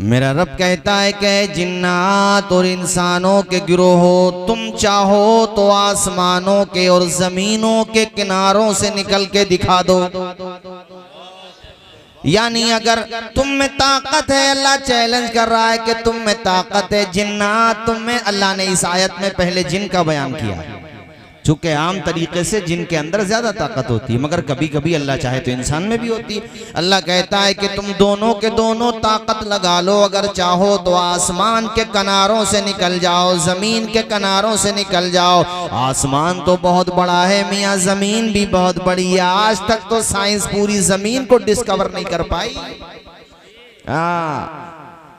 मेरा रब कहता है कि जिन्नात और इंसानों के गिरोह हो, तुम चाहो तो आसमानों के और जमीनों के किनारों से निकल के दिखा दो। यानी अगर तुम में ताकत है, अल्लाह चैलेंज कर रहा है कि तुम में ताकत है, जिन्नात तुम में। अल्लाह ने इस आयत में पहले जिन का बयान किया है, चूंकि आम तरीके से जिनके अंदर ज्यादा ताकत होती है, मगर कभी कभी अल्लाह चाहे तो इंसान में भी होती है। अल्लाह कहता है कि तुम दोनों के दोनों ताकत लगा लो, अगर चाहो तो आसमान के किनारों से निकल जाओ, जमीन के किनारों से निकल जाओ। आसमान तो बहुत बड़ा है मियाँ, जमीन भी बहुत बड़ी है। आज तक तो साइंस पूरी जमीन को डिस्कवर नहीं कर पाई।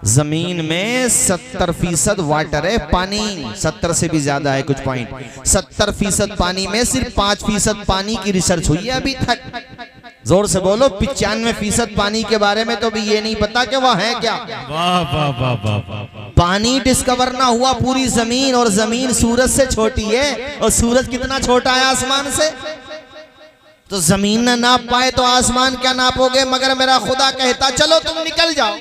जमीन में 70% वाटर है, पानी 70 से भी ज्यादा है कुछ पॉइंट। 70% पानी में सिर्फ 5% पानी की रिसर्च हुई है अभी तक। जोर से बोलो, 95% पानी के बारे में तो भी ये नहीं पता कि वह है क्या। वाह वाह वाह वाह वाह। पानी डिस्कवर ना हुआ पूरी जमीन, और जमीन सूरज से छोटी है, और सूरज कितना छोटा है आसमान से। तो जमीन ना नाप पाए तो आसमान क्या नापोगे। मगर मेरा खुदा कहता चलो तुम निकल जाओ,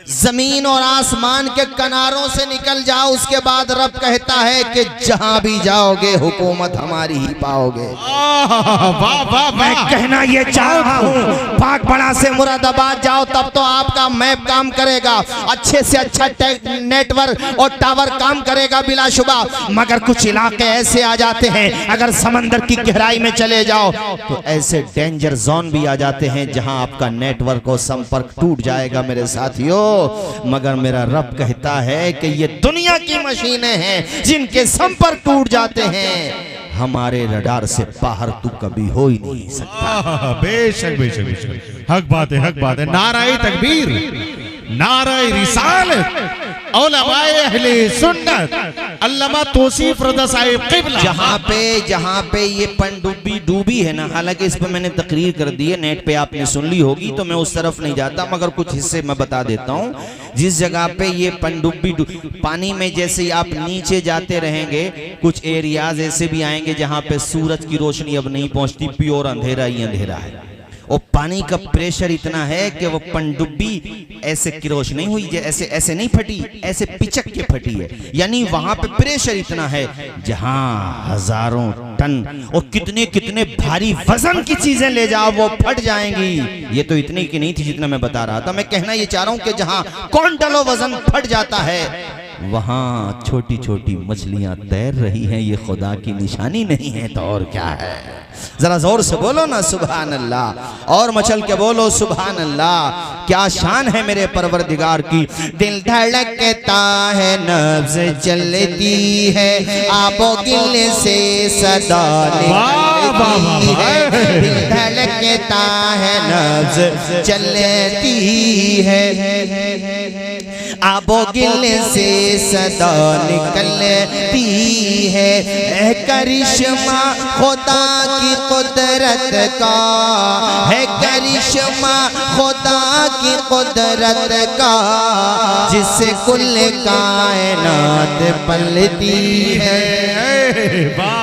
जमीन और आसमान के किनारों से निकल जाओ। उसके बाद रब कहता है कि जहां भी जाओगे हुकूमत हमारी ही पाओगे। मैं कहना ये चाहता हूं, पाक बड़ा से मुरादाबाद जाओ तब तो आपका मैप काम करेगा, अच्छे से अच्छा नेटवर्क और टावर काम करेगा बिलाशुबा। मगर कुछ इलाके ऐसे आ जाते हैं, अगर समंदर की गहराई में चले जाओ तो ऐसे डेंजर जोन भी आ जाते हैं जहां आपका नेटवर्क और संपर्क टूट जाएगा मेरे साथियों। मगर मेरा रब कहता है कि ये दुनिया की मशीनें हैं जिनके संपर्क टूट जाते हैं, हमारे रडार से बाहर तू कभी हो ही नहीं सकता। बेशक बेशक बेशक, हक बात है, हक बात है। नाराए तकबीर, नाराए रिसालत, उलमाए अहले सुन्नत, अल्लामा तौसीफ रज़ा साहिब क़िबला। जहाँ पे ये पनडुब्बी डूबी है ना, हालांकि इस पर मैंने तकरीर कर दी है, नेट पे आपने सुन ली होगी, तो मैं उस तरफ नहीं जाता, मगर कुछ हिस्से मैं बता देता हूँ। जिस जगह पे ये पनडुब्बी पानी में जैसे आप नीचे जाते रहेंगे, कुछ एरियाज ऐसे भी आएंगे जहाँ पे सूरज की रोशनी अब नहीं पहुँचती, प्योर अंधेरा ही अंधेरा है। और पानी का प्रेशर इतना है कि वो पनडुब्बी ऐसे किरोश नहीं हुई, ऐसे ऐसे नहीं फटी, ऐसे पिचक के फटी है। यानी वहां पे प्रेशर इतना है जहां हजारों टन और कितने कितने भारी वजन की चीजें ले जाओ वो फट जाएंगी। ये तो इतनी की नहीं थी जितना मैं बता रहा था। मैं कहना ये चाह रहा हूं कि जहां क्विंटलों वजन फट जाता है, वहां छोटी छोटी मछलियां तैर रही हैं। ये खुदा की निशानी नहीं है तो और क्या है। जरा जोर से बोलो ना सुभान अल्लाह, और मचल के बोलो सुभान अल्लाह। क्या शान है मेरे परवरदिगार की। दिल धड़कता है, नब्ज चलती है, आबो गिल से सदा निकलती है। दिल धड़कता है, नब्ज चलती है, आबो गिल से सदा निकलती है। करिश्मा खुदा की कुदरत का है, करिश्मा खुदा की कुदरत का, जिससे कुल कायनात पलती है।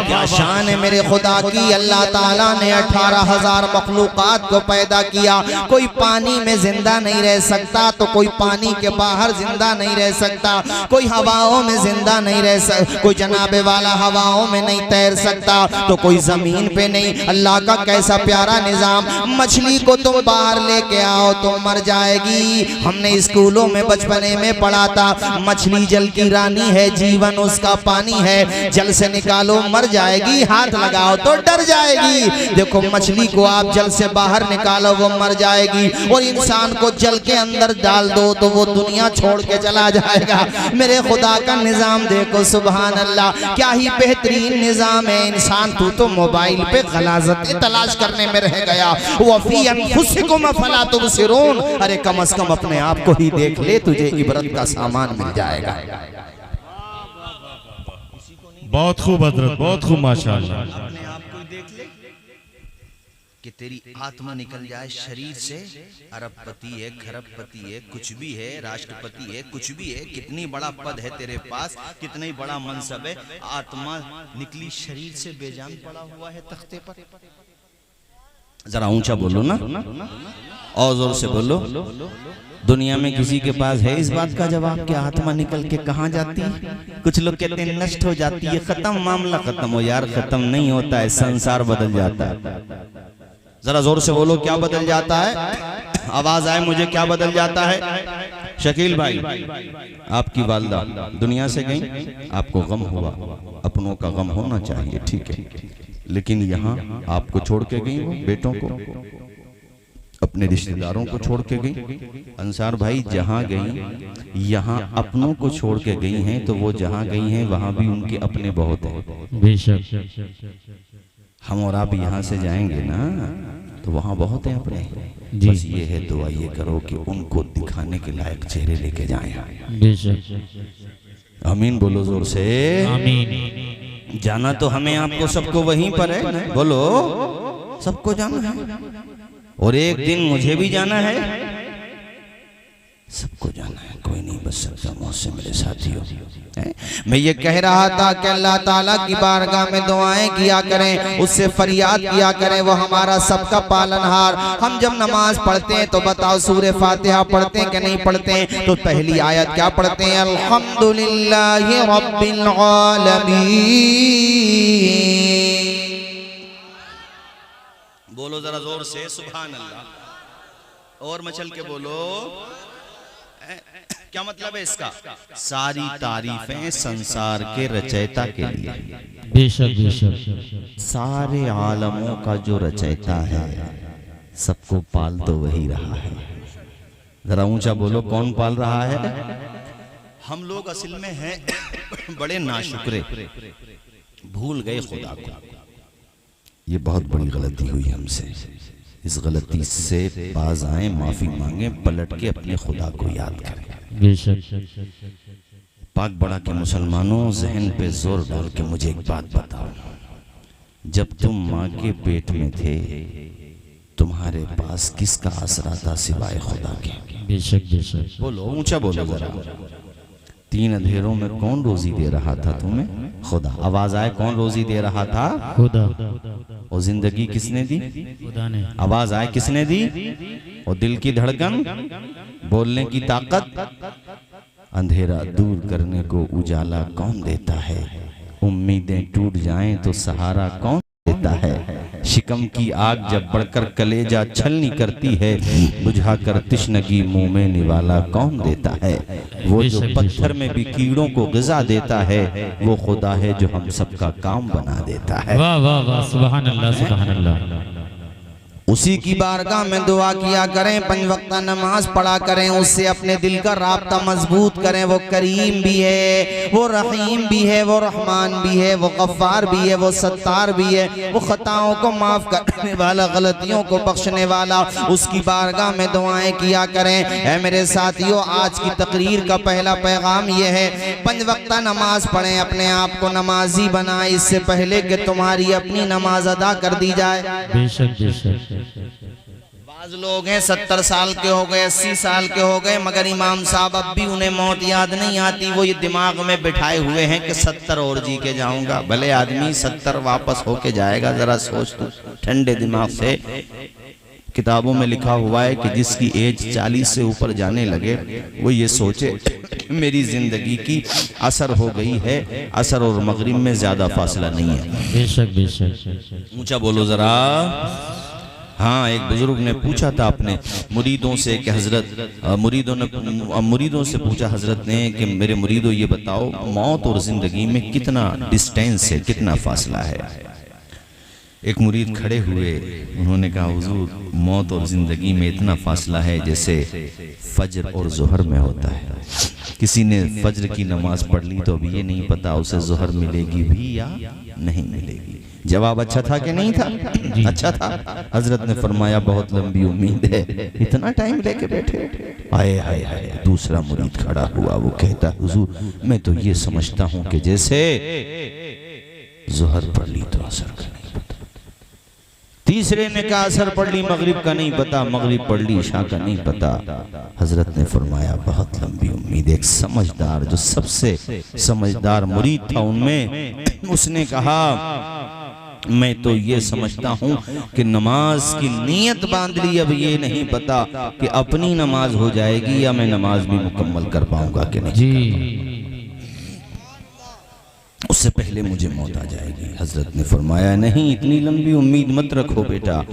क्या शान है मेरे खुदा की। अल्लाह ताला ने 18,000 मखलूकात को पैदा किया। कोई पानी में जिंदा नहीं रह सकता तो कोई पानी के बाहर जिंदा नहीं रह सकता, कोई हवाओं में जिंदा नहीं रह सकता, कोई जनाबे वाला हवाओं में नहीं तैर सकता तो कोई जमीन पे नहीं। अल्लाह का कैसा प्यारा निजाम। मछली को तुम बाहर लेके आओ तो मर जाएगी। हमने स्कूलों में बचपने में पढ़ा था, मछली जल की रानी है, जीवन उसका पानी है, जल से निकालो मर जाएगी, हाथ लगाओ तो डर जाएगी। देखो मछली को आप जल से बाहर निकालो वो मर जाएगी, और इंसान को जल के अंदर डाल दो तो वो दुनिया छोड़ के चला जाएगा। मेरे खुदा का निजाम देखो सुभान अल्लाह, क्या ही बेहतरीन निजाम है। इंसान तू तो मोबाइल पे गलाज़त तलाश करने में रह गया। वफ़ी अनफुसिकुम अफ़ला तुबसिरून, अरे कम से कम अपने आप को ही देख ले, तुझे इबरत का सामान मिल जाएगा। बहुत खूब हजरत, बहुत खूब माशाअल्लाह। अपने आप को देख ले कि तेरी आत्मा निकल जाए शरीर से। अरबपति है, खरबपति है, कुछ भी है, राष्ट्रपति है, कुछ भी है, कितनी बड़ा पद है तेरे पास, कितना ही बड़ा मनसब है, आत्मा निकली शरीर से बेजान पड़ा हुआ है तख्ते पर। जरा ऊंचा बोलो ना। और जोर से बोलो। दुनिया में किसी के पास है इस बात का जवाब कि आत्मा निकल के कहाँ जाती है? कुछ लोग कहते हैं नष्ट हो जाती है, खत्म, मामला खत्म। हो यार, खत्म नहीं होता है, संसार बदल जाता है। जरा जोर से बोलो, क्या बदल जाता है? आवाज आए मुझे, क्या बदल जाता है? शकील भाई, आपकी वालदा दुनिया से गई, आपको गम हुआ, अपनों का गम होना चाहिए, ठीक है, लेकिन यहाँ आपको छोड़ के गई, वो बेटों को, अपने रिश्तेदारों को छोड़ के गई। अंसार भाई जहाँ गई, यहाँ अपनों को छोड़ के गई हैं, तो वो जहाँ गई हैं वहाँ भी उनके अपने बहुत हैं। बेशक हम और आप यहाँ से जाएंगे ना, तो वहाँ बहुत हैं अपने। बस ये है, दुआ ये करो कि उनको दिखाने के लायक चेहरे लेके जाएं। बेशक। आमीन बोलो जोर से। आमीन। जाना तो हमें आपको सबको वहीं पर है, बोलो, सबको जाना है, और एक दिन मुझे भी जाना है, सबको जाना है, कोई नहीं बच सकता मुझसे मेरे साथियों। मैं ये कह रहा था कि अल्लाह ताला की बारगाह में दुआएं किया करें, उससे फरियाद किया करें, वो हमारा सबका पालनहार। हम जब नमाज पढ़ते हैं तो बताओ, सूरह फातिहा पढ़ते हैं कि नहीं पढ़ते हैं? तो पहली आयत क्या पढ़ते हैं? अल्हम्दुलिल्लाहि रब्बिल आलमीन। बोलो जरा जोर से, सुभान अल्लाह, और मचल के बोलो। क्या मतलब है इसका? सारी तारीफें संसार के रचयिता के लिए। बेशक बेशक। सारे आलमों का जो रचयिता है, सबको पाल तो वही रहा है। जरा ऊंचा बोलो, कौन पाल रहा है? हम लोग असल में हैं बड़े नाशुक्रे, भूल गए खुदा को। ये बहुत बड़ी गलती हुई हमसे। इस गलती से बाज आए, माफी मांगे, पलट के अपने खुदा को याद करें। पाक बड़ा के मुसलमानों, जहन पे जोर डाल के मुझे एक बात बताओ, जब तुम माँ के पेट में थे, तुम्हारे पास किसका आसरा था सिवाय खुदा के? बेशक बेशक। बोलो, ऊंचा बोलो जरा। 3 अंधेरों में कौन रोजी दे रहा था तुम्हें? खुदा। आवाज आए, कौन रोजी दे रहा था? खुदा। और जिंदगी किसने दी? खुदा ने। आवाज आए, किसने दी? और दिल की धड़कन, बोलने की ताकत, अंधेरा दूर करने को उजाला कौन देता है? उम्मीदें टूट जाएं तो सहारा कौन देता है? शिकम की आग जब बढ़कर कलेजा छलनी करती है, बुझाकर तिश्नगी मुंह में निवाला कौन देता है? वो जो पत्थर में भी कीड़ों को ग़िज़ा देता है, वो खुदा है जो हम सबका काम बना देता है। वाह वाह वाह, सुभान अल्लाह सुभान अल्लाह। उसी की बारगाह में दुआ किया करें, 5 वक्त नमाज पढ़ा करें, उससे अपने दिल का राब्ता मजबूत करें। वो करीम भी है, वो रहीम भी है, वो रहमान भी है, वो गफ्फार भी है, वो सत्तार भी है, वो खताओं को माफ करने वाला, गलतियों को बख्शने वाला। उसकी बारगाह में दुआएं किया करें। ऐ मेरे साथियों, आज की तकरीर का पहला पैगाम ये है, 5 वक्त नमाज पढ़ें, अपने आप को नमाजी बनाएं, इससे पहले कि तुम्हारी अपनी नमाज अदा कर दी जाए। बेशक बेशक। बाज लोग हैं 70 साल के हो गए, 80 साल के हो गए, मगर इमाम साहब अब भी उन्हें मौत याद नहीं आती। वो ये दिमाग में बिठाए हुए हैं कि 70 और जी के जाऊंगा। भले आदमी 70 वापस होके जाएगा, जरा सोच तू ठंडे दिमाग से। किताबों में लिखा हुआ है कि जिसकी एज 40 से ऊपर जाने लगे, वो ये सोचे मेरी जिंदगी की असर हो गई है, असर और मगरिब में ज्यादा फासला नहीं है। बेशक बेशक। ऊंचा बोलो जरा। हाँ, एक बुजुर्ग ने पूछा था अपने मुरीदों से कि हजरत, मुरीदों से पूछा हजरत ने कि मेरे मुरीदों ये बताओ, मौत और जिंदगी में कितना डिस्टेंस है, कितना फासला है? एक मुरीद खड़े हुए, उन्होंने कहा हुजूर, मौत और जिंदगी में इतना फासला है जैसे फजर और जोहर में होता है। किसी ने फजर की नमाज पढ़ ली तो अभी ये नहीं पता उसे जोहर मिलेगी भी या नहीं मिलेगी। जवाब अच्छा था कि नहीं था? अच्छा था। हजरत ने फरमाया बहुत लंबी उम्मीद है, इतना टाइम लेके बैठे। आए हाय हाय। दूसरा मुरीद खड़ा हुआ, वो कहता हुजूर मैं तो ये समझता हूँ कि जैसे जोहर पढ़ ली तो असर का नहीं पता। तीसरे ने कहा असर पढ़ ली मगरिब का नहीं पता, मगरिब पढ़ ली इशा का नहीं पता। हजरत ने फरमाया बहुत लंबी उम्मीद। एक समझदार, जो सबसे समझदार मुरीद था उनमें, उसने कहा मैं तो ये समझता हूँ कि नमाज की नीयत बांध ली, अब ये नहीं पता कि अपनी नमाज हो जाएगी या मैं नमाज भी मुकम्मल कर पाऊंगा कि नहीं जी। उससे पहले मुझे मौत आ जाएगी। हजरत ने फरमाया नहीं, इतनी लंबी उम्मीद मत रखो बेटा।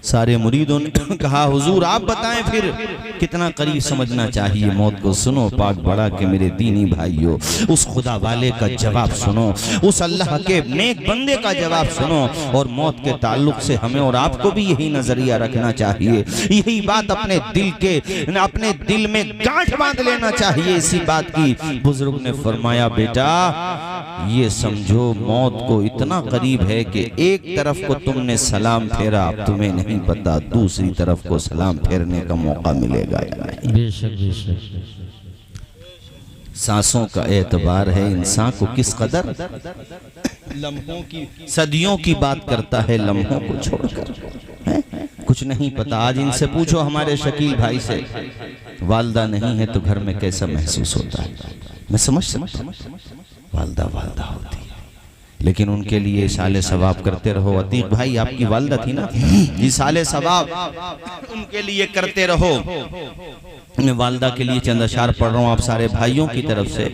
सारे मुरीदों ने कहा हुजूर आप बताएं फिर कितना करीब समझना चाहिए मौत को। सुनो पाक बड़ा के मेरे दीनी भाइयों, उस खुदा वाले का जवाब सुनो, उस अल्लाह के नेक बंदे का जवाब सुनो। और मौत के ताल्लुक से हमें और आपको भी यही नजरिया रखना चाहिए, यही बात अपने दिल में गांठ बांध लेना चाहिए। इसी बात की बुजुर्ग ने फरमाया बेटा ये समझो मौत को इतना करीब है कि एक तरफ को तुमने सलाम फेरा, तुम्हें नहीं पता दूसरी तरफ को सलाम फेरने का मौका मिलेगा या नहीं। बेशक बेशक। सांसों का एतबार है इंसान को किस कदर, लम्हों की सदियों की बात करता है लम्हों को छोड़कर, कुछ नहीं पता। आज इनसे पूछो हमारे शकील भाई से, वालदा नहीं है तो घर में कैसा महसूस होता है। मैं समझ सकता, वालदा वालदा होती है लेकिन उनके लिए इसाले सवाब करते रहो। अतीक भाई आपकी वालदा थी ना, इसाले सवाब उनके लिए करते रहो। मैं वालदा के लिए चंद अशार पढ़ रहा हूँ आप सारे भाइयों की तरफ से।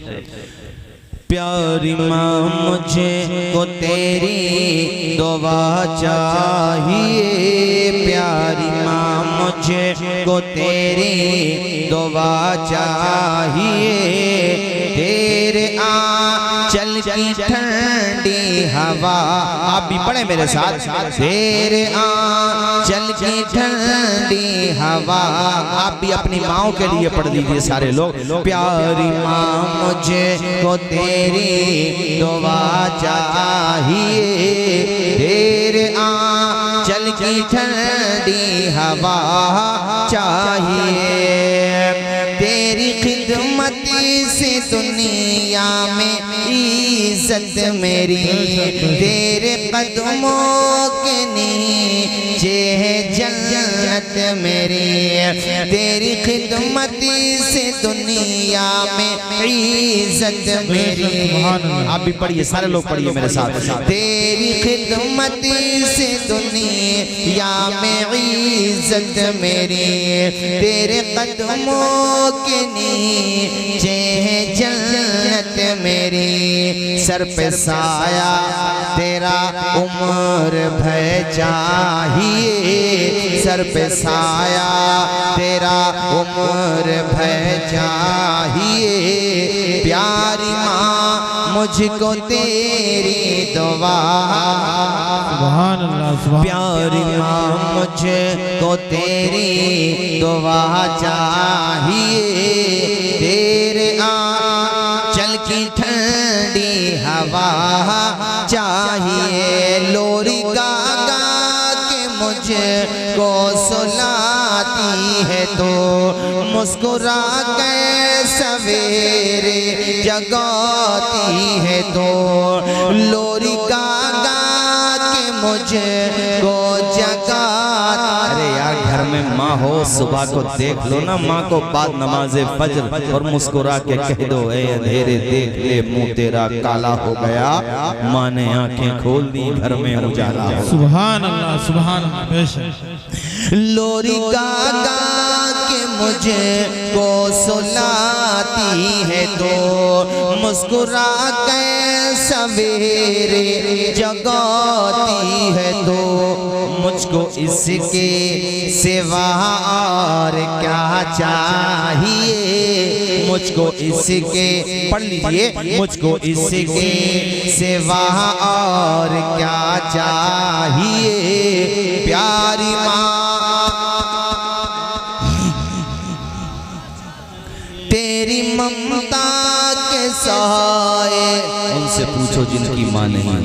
प्यारी माँ मुझे को तेरी दुआ चाहिए, प्यारी माँ मुझे को तेरी दुआ चाहिए। तेरे आंचल की ठंडी हवा, आप भी पढ़े मेरे साथ, तेरे आंचल की ठंडी हवा। आप भी अपनी माँओं के लिए पढ़ लीजिए सारे लोग। प्यारी माँ मुझे को तेरी दुआ चाहिए, तेरे आंचल की ठंडी हवा चाहिए। तेरी खिदमत से दुनिया में इज्जत मेरी, तेरे कदमों के नीचे है जन्नत मेरी। तेरी खिदमत से दुनिया में इज्जत मेरी। आप भी पढ़िए सारे लोग पढ़िए मेरे साथ। तेरी खिदमत से दुनिया में इज्जत मेरी, तेरे कदमों के नीचे है जन्नत मेरी। सर पे साया तेरा उम्र भर चाहिए, सर पे साया तेरा उम्र भर चाहिए। प्यारी माँ मुझको तेरी दुआ, सुभान अल्लाह, प्यारी माँ मुझको तेरी दुआ चाहिए। तेरे आंचल की ठंडी हवा चाहिए। लोरी गा गा के मुझको सुलाती है तो मुस्कुरा के सवेरे जगाती है तो। लोरी गा गा के मुझको जगा। अरे यार घर में माँ हो सुबह को देख लो ना माँ को बाद नमाजे फजर और मुस्कुरा के कह दो ए अंधेरे देख ले मुंह तेरा काला हो गया। माँ ने आंखें खोल दी घर में उजाला हो। सुभान अल्लाह सुभान अल्लाह। लोरी गा गा के मुझे को सुलाती है तो मुस्कुरा के सवेरे जगाती है तो। मुझको इसके सिवा और क्या चाहिए, मुझको इसके, पढ़ लीजिए, मुझको इसके सिवा और क्या चाहिए। प्यारी माँ तेरी ममता के साए, उनसे पूछो जिनकी माँ नहीं।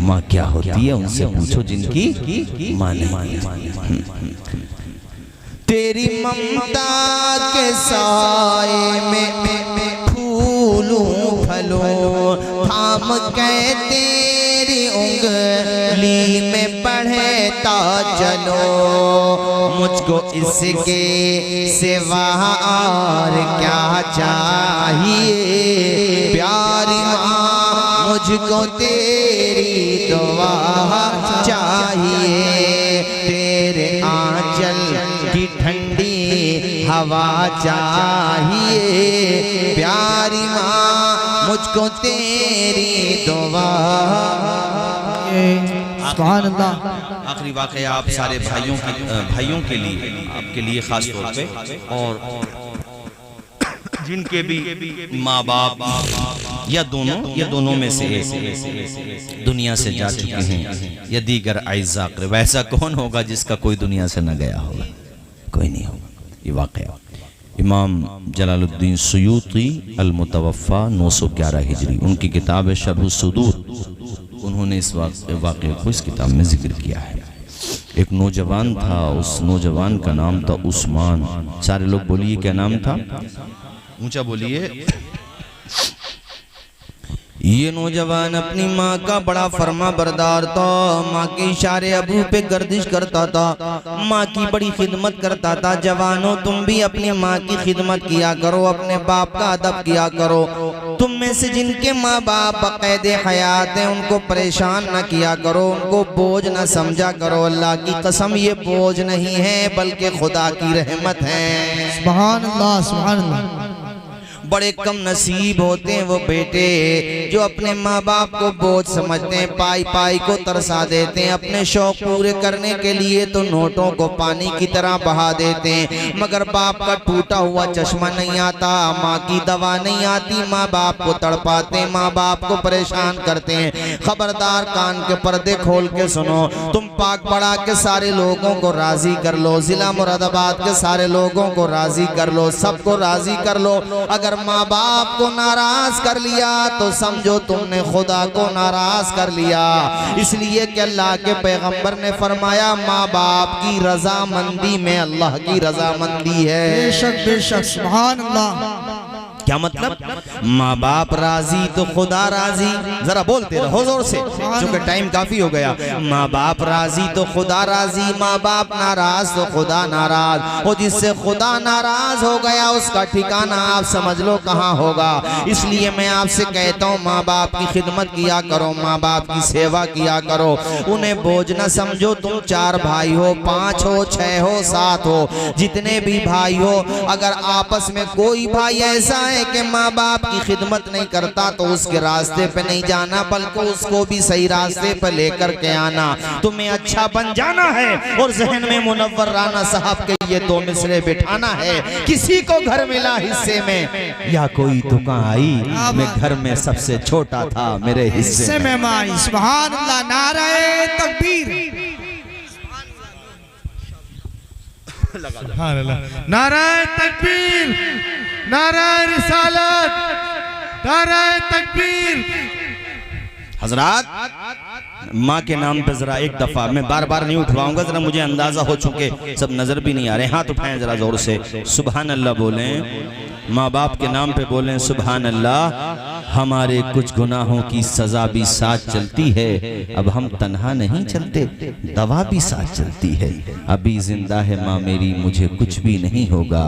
माँ क्या होती है उनसे पूछो जिनकी माँ नहीं। तेरी ममता के साए में फूलूं फलों, थाम के तेरी उंगली में पढ़ता चलो। मुझको इसके सिवा और क्या चाहिए। प्यारी माँ मुझको तेरी दुआ हवा चाहिए, प्यारी माँ मुझको तेरी दुआ। सुभान अल्लाह। आखिरी वाक़या आप सारे भाइयों के लिए, आपके लिए खास तौर पे, और जिनके भी माँ बाप या दोनों में से दुनिया से जा चुके हैं या दीगर आइज़ा, वैसा कौन होगा जिसका कोई दुनिया से न गया होगा? कोई नहीं होगा। ये वाक़या इमाम जलालुद्दीन सुयूती अल-मुतवफ़्फ़ा 911 हिजरी, उनकी किताब है शरह सुदूर, उन्होंने इस वाक़े को इस किताब में जिक्र किया है। एक नौजवान था, उस नौजवान का नाम था उस्मान। सारे लोग बोलिए क्या नाम था? ऊंचा बोलिए। ये नौजवान अपनी माँ का बड़ा फर्मा बरदार था, माँ के इशारे अबू पे गर्दिश करता था, माँ की बड़ी खिदमत करता था। जवानों, तुम भी अपनी माँ की खिदमत किया करो, अपने बाप का अदब किया करो। तुम में से जिनके माँ बाप बक़ैदे हयात हैं उनको परेशान न किया करो, उनको बोझ न समझा करो। अल्लाह की कसम ये बोझ नहीं है बल्कि खुदा की रहमत है। सुभान अल्लाह, सुभान अल्लाह। बड़े कम नसीब होते हैं वो बेटे जो अपने माँ बाप को बोझ समझते हैं, पाई पाई को तरसा देते हैं, अपने शौक पूरे करने के लिए तो नोटों को पानी की तरह बहा देते हैं, मगर बाप का टूटा हुआ चश्मा नहीं आता, माँ की दवा नहीं आती, माँ बाप को तड़पाते हैं, माँ बाप को परेशान करते हैं। खबरदार, कान के पर्दे खोल के सुनो, तुम पाक पड़ा के सारे लोगों को राजी कर लो, जिला मुरादाबाद के सारे लोगों को राजी कर लो, सबको राजी कर लो। अगर माँ बाप को नाराज कर लिया तो समझो तुमने खुदा को नाराज कर लिया। इसलिए कि अल्लाह के पैगंबर ने फरमाया, माँ बाप की रजामंदी में अल्लाह की रजामंदी है। बेशक बेशक, सुभान अल्लाह। क्या मतलब? माँ बाप राजी तो खुदा राजी। जरा बोलते रहो जोर से, क्योंकि टाइम काफी हो गया। माँ बाप राजी तो खुदा राजी, माँ बाप नाराज तो खुदा नाराज। और जिससे खुदा नाराज हो गया उसका ठिकाना आप समझ लो कहाँ होगा। इसलिए मैं आपसे कहता हूँ, माँ बाप की खिदमत किया करो, माँ बाप की सेवा किया करो, उन्हें बोझ न समझो। तुम 4 भाई हो, 5 हो, 6 हो, 7 हो, जितने भी भाई हो, अगर आपस में कोई भाई ऐसा है कि माँ बाप की खिदमत नहीं करता तो उसके रास्ते पे नहीं जाना, बल्कि उसको भी सही रास्ते पे लेकर के आना। तुम्हें अच्छा बन जाना है और जहन में मुनव्वर राना साहब के ये 2 मिसरे बिठाना है। किसी को घर मिला हिस्से में या कोई दुकान आई, मैं घर में सबसे छोटा था, मेरे हिस्से में आई। सुभान अल्लाह, नारे तकबीर, नाराए तकबीर, नाराए रिसालत, नाराए तकबीर। हजरात, माँ के नाम पे जरा एक दफा, मैं बार बार नहीं उठवाऊंगा, जरा मुझे अंदाजा हो चुके, सब नजर भी नहीं आ रहे, हाथ उठाएं जरा जोर से, सुभान अल्लाह बोलें। माँ बाप के नाम पे बोलें सुभान अल्लाह। हमारे कुछ गुनाहों की सजा भी साथ चलती है, अब हम तन्हा नहीं चलते, दवा भी साथ चलती है। अभी जिंदा है माँ मेरी, मुझे कुछ भी नहीं होगा,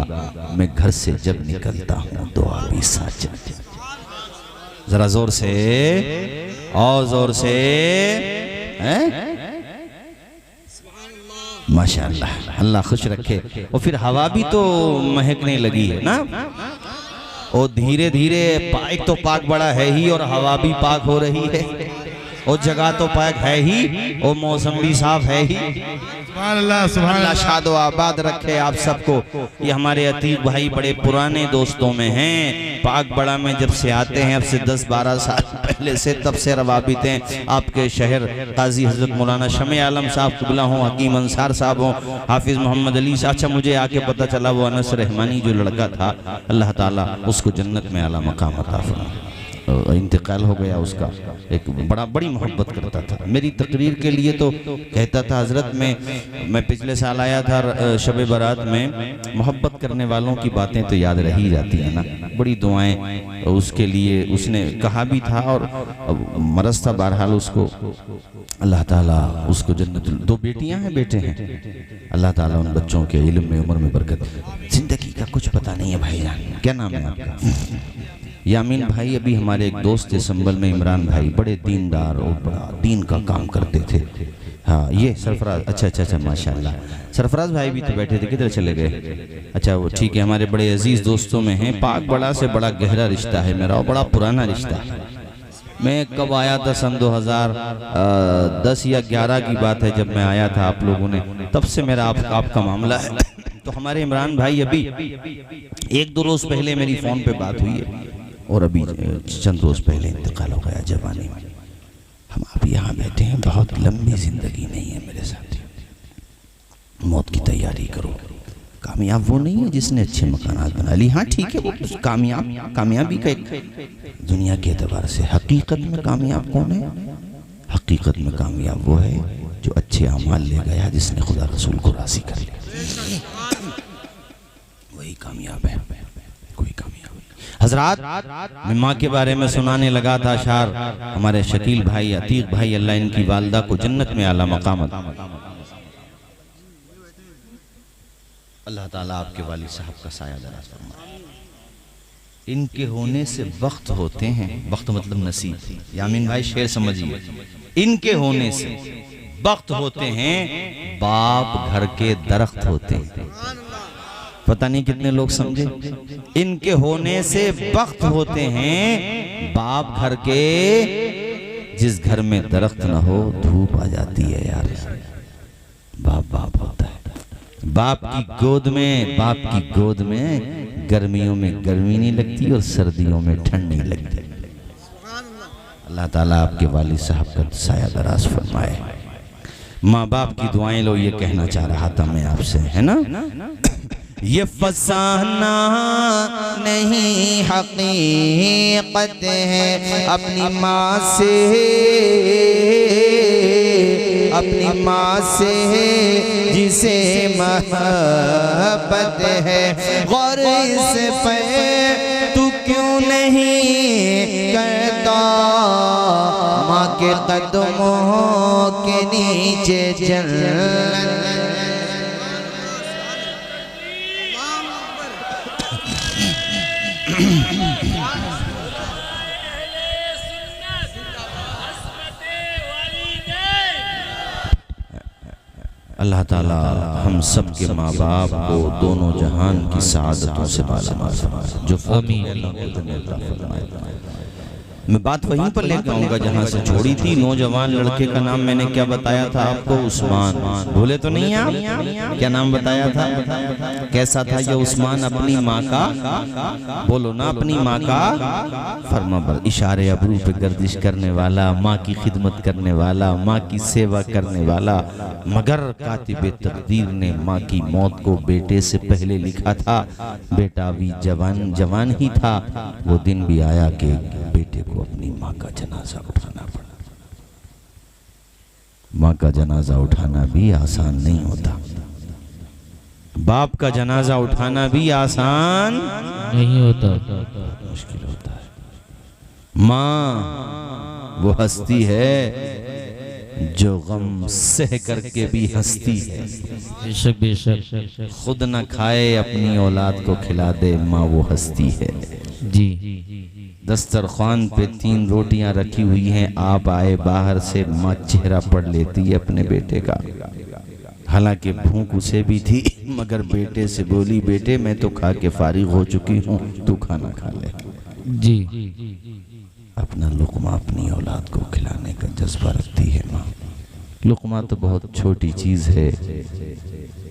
मैं घर से जब निकलता हूँ दुआ भी साथ चलती है। जरा जोर से और जोर से, माशाअल्लाह, अल्लाह खुश रखे। और फिर हवा भी तो महकने लगी है ना, और धीरे धीरे पाक तो पाक बड़ा है ही, और हवा भी पाक हो रही है, और जगह तो पाक है ही, और मौसम भी साफ है ही। अल्लाह शादो आबाद रखे आप सबको। ये हमारे अतीक भाई बड़े पुराने दोस्तों में हैं, पाक बड़ा में जब से आते हैं, अब से 10-12 साल पहले से, तब से रवाबित हैं। आपके शहर काजी हजरत मौलाना शमे आलम साहब क़िबला हों, हकीम अंसार साहब हों, हाफिज़ मोहम्मद अली साहब। अच्छा, मुझे आके पता चला वो अनस रहमानी जो लड़का था, अल्लाह ताला उसको जन्नत में आला मकाम अता फरमाए। इंतकाल हो गया उसका। एक बड़ी मोहब्बत करता था। मेरी तकरीर के लिए तो कहता था, हजरत मैं पिछले साल आया था शब बारात में, मोहब्बत करने वालों की बातें तो याद रही जाती है ना, बड़ी दुआएं उसके लिए उसने कहा भी था, और मरज़ था, बहरहाल उसको अल्लाह ताला उसको जन्नत। 2 बेटियां हैं, बेटे हैं, अल्लाह ताला उन बच्चों के इल्म में, उम्र में बरकत। जिंदगी का कुछ पता नहीं है भाईजान। क्या नाम है आपका? यामीन भाई। अभी हमारे एक दोस्त थे संभल में, इमरान भाई, बड़े दीनदार और बड़ा दीन का काम करते थे। हाँ ये सरफराज, अच्छा अच्छा अच्छा माशाल्लाह। सरफराज भाई भी तो बैठे थे, किधर चले गए? अच्छा वो ठीक है, हमारे बड़े अजीज दोस्तों में हैं। पाक बड़ा से बड़ा गहरा रिश्ता है मेरा और बड़ा पुराना रिश्ता है। मैं कब आया था, सन 2010 या 11 की बात है जब मैं आया था आप लोगों ने, तब से मेरा आपका मामला है। तो हमारे इमरान भाई अभी 1-2 रोज पहले मेरी फ़ोन पे बात हुई है और अभी चंद रोज पहले इंतकाल हो गया जवानी में। हम आप यहाँ बैठे हैं, बहुत लंबी ज़िंदगी नहीं है मेरे साथी, मौत की तैयारी करो। कामयाब वो नहीं है जिसने अच्छे मकानात बना ली, हाँ ठीक है वो कामयाबी का एक दुनिया के एतबार से। हकीकत में कामयाब कौन है? हकीकत में कामयाब वो है जो अच्छे अमाल ले गया, जिसने खुदा रसूल को राज़ी कर लिया, वही कामयाब है, कोई कामयाब नहीं। हजरात, मैं माँ के बारे में सुनाने लगा था अशार। हमारे शकील भाई, अतीक भाई, अल्लाह इनकी वालदा को जन्नत में आला मकामत, अल्लाह ताला आपके वालिद साहब का साया दराज फरमाए। इनके होने से वक्त होते हैं, वक्त मतलब नसीब। यामीन भाई शेर समझिए, इनके होने से वक्त होते हैं, बाप घर के दरख्त होते हैं। पता नहीं कितने लोग समझे। इनके होने से वक्त होते हैं, बाप घर के, जिस घर में दरख्त ना हो धूप आ जाती है यार। बाप होता है, बाप की गोद में गर्मियों में गर्मी नहीं लगती और सर्दियों में ठंड नहीं लगती। अल्लाह ताला आपके वालिद साहब का साया दराज फरमाए। माँ बाप की दुआएं लो, ये कहना चाह रहा था मैं आपसे, है ना। ये फसाना नहीं हकीकत है, अपनी माँ से जिसे मोहब्बत है। गौर इस पे तू क्यों नहीं करता, माँ के कदमों के नीचे जन्नत। अल्लाह ताला हम सब के माँ बाप को दोनों जहान की सआदतों से बाला फरमाए। जो मैं बात वहीं पर लेकर आऊंगा जहां से छोड़ी थी। नौजवान लड़के का नाम मैंने क्या बताया था आपको? उस्मान। भूले तो नहीं आप? क्या नाम बताया था? कैसा था ये उस्मान? अपनी माँ का, बोलो ना, अपनी माँ का फरमाबरदार, इशारे अबरू पे गर्दिश करने वाला, माँ की खिदमत करने वाला, माँ की सेवा करने वाला। मगर कातिबे तकदीर ने माँ की मौत को बेटे से पहले लिखा था। बेटा भी जवान ही था। वो दिन भी आया कि बेटे को अपनी माँ का जनाजा उठाना पड़ा। माँ का जनाजा उठाना भी आसान नहीं होता, बाप का जनाजा उठाना भी आसान नहीं होता, मुश्किल होता है। माँ वो हस्ती है जो गम सह करके भी हंसती है। बेशक बेशक। खुद न खाए अपनी औलाद को खिला दे, माँ वो हस्ती है। जी। दस्तरखान पे 3 रोटियां रखी हुई हैं, आप आए बाहर से, माँ चेहरा पढ़ लेती है अपने बेटे का। हालांकि भूख उसे भी थी, मगर बेटे से बोली, बेटे मैं तो खा के फारिग हो चुकी हूँ, तू खाना खा ले। जी। अपना लुकमा अपनी औलाद को खिलाने का जज्बा रखती है माँ। लुकमा तो बहुत छोटी चीज़ है,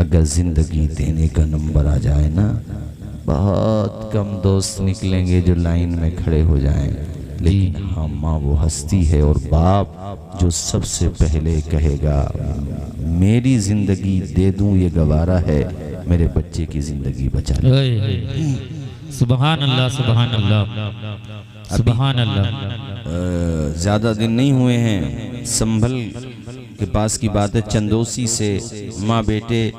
अगर जिंदगी देने का नंबर आ जाए ना, बहुत कम दोस्त निकलेंगे जो लाइन में खड़े हो जाएं। लेकिन हाँ, माँ वो हस्ती है। और बाप जो सबसे पहले कहेगा मेरी जिंदगी दे दूं ये गवारा है, मेरे बच्चे की जिंदगी बचा ले। सुभान अल्लाह, सुभान अल्लाह, सुभान अल्लाह। ज़्यादा दिन नहीं हुए हैं, संभल के पास की बात है, चंदोसी से माँ बेटे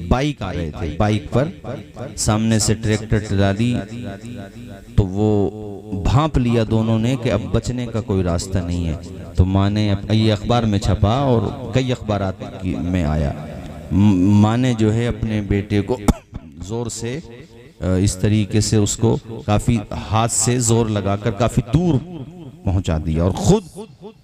बाइक आ रहे थे। बाइक पर सामने से ट्रैक्टर ट्राली, तो वो भांप लिया दोनों ने कि अब बचने का कोई रास्ता नहीं है। तो माँ ने, ये अखबार में छपा और कई अखबारात में आया, माँ ने जो है अपने बेटे को जोर से इस तरीके से उसको काफी हाथ से जोर लगाकर काफी दूर पहुंचा दिया और खुद